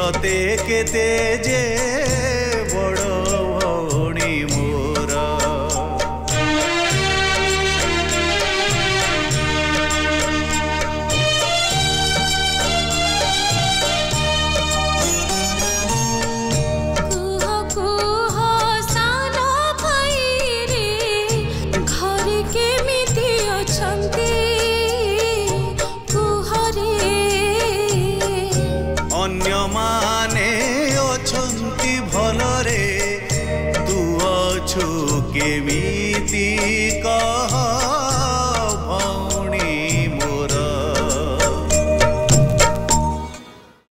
तते केते जे बड़ भौणी मोर अन्य माने अछंती भलरे तू अछु केमिति कह